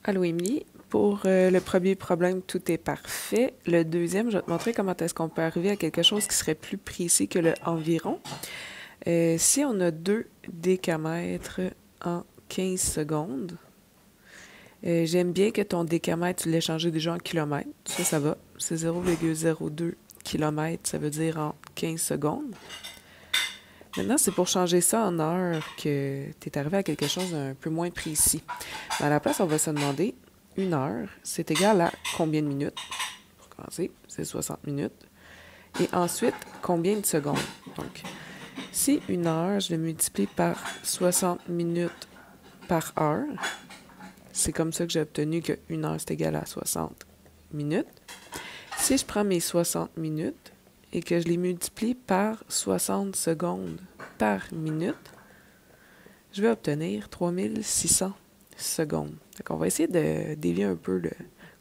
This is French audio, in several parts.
Allô Émilie, pour le premier problème, tout est parfait. Le deuxième, je vais te montrer comment est-ce qu'on peut arriver à quelque chose qui serait plus précis que le environ. Si on a 2 décamètres en 15 secondes, j'aime bien que ton décamètre, tu l'aies changé déjà en kilomètres. Ça va. C'est 0,02 km, ça veut dire en 15 secondes. Maintenant, c'est pour changer ça en heure que tu es arrivé à quelque chose d'un peu moins précis. Mais à la place, on va se demander, une heure, c'est égal à combien de minutes? Pour commencer, c'est 60 minutes. Et ensuite, combien de secondes? Donc, si une heure, je le multiplie par 60 minutes par heure, c'est comme ça que j'ai obtenu que une heure, c'est égal à 60 minutes. Si je prends mes 60 minutes et que je les multiplie par 60 secondes par minute, je vais obtenir 3600 secondes. Donc, on va essayer de dévier un peu, de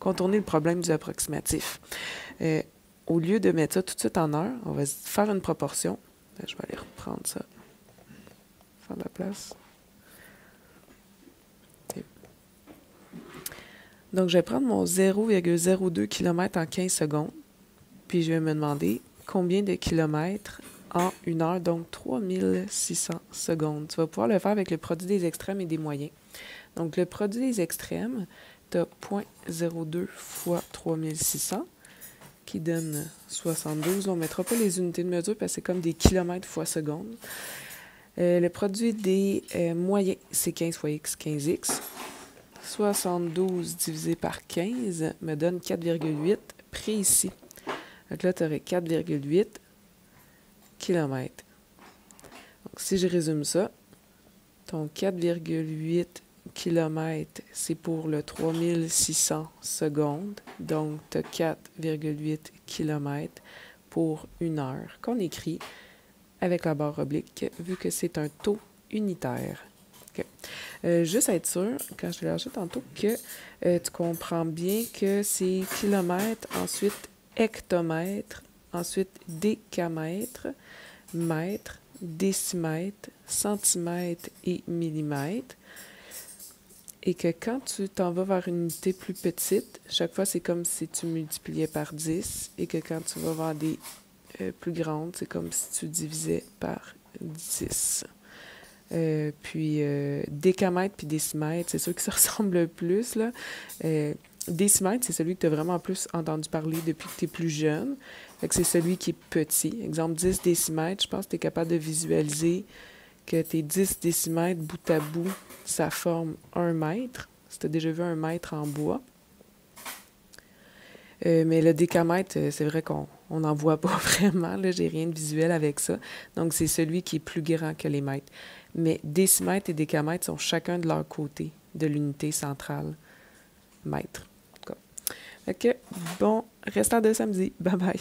contourner le problème du approximatif. Au lieu de mettre ça tout de suite en heure, on va faire une proportion. Là, je vais aller reprendre ça. Faire de la place. Okay. Donc, je vais prendre mon 0,02 km en 15 secondes. Puis, je vais me demander combien de kilomètres en une heure, donc 3600 secondes. Tu vas pouvoir le faire avec le produit des extrêmes et des moyens. Donc, le produit des extrêmes, tu as 0,02 fois 3600 qui donne 72. On ne mettra pas les unités de mesure parce que c'est comme des kilomètres fois seconde. Le produit des moyens, c'est 15 fois x, 15x. 72 divisé par 15 me donne 4,8 précis. Donc là, tu aurais 4,8 km. Donc, si je résume ça, ton 4,8 km, c'est pour le 3600 secondes. Donc, tu as 4,8 km pour une heure qu'on écrit avec la barre oblique, vu que c'est un taux unitaire. Okay. Juste à être sûr, quand je l'ai lâché tantôt, que tu comprends bien que c'est kilomètre, ensuite hectomètre, ensuite décamètre, mètre, décimètre, centimètre et millimètre. Et que quand tu t'en vas vers une unité plus petite, chaque fois, c'est comme si tu multipliais par 10. Et que quand tu vas vers des plus grandes, c'est comme si tu divisais par 10. Puis décamètre puis décimètre, c'est ceux qui se ressemblent le plus, là. Décimètre, c'est celui que tu as vraiment plus entendu parler depuis que tu es plus jeune. Fait que c'est celui qui est petit. Exemple, 10 décimètres, je pense que tu es capable de visualiser que tes 10 décimètres bout à bout, ça forme 1 mètre. Si tu as déjà vu un mètre en bois. Mais le décamètre, c'est vrai qu'on n'en voit pas vraiment. Là, j'ai rien de visuel avec ça. Donc, c'est celui qui est plus grand que les mètres. Mais décimètre et décamètre sont chacun de leur côté de l'unité centrale. Mètre. Fait que, bon restant de samedi. Bye bye.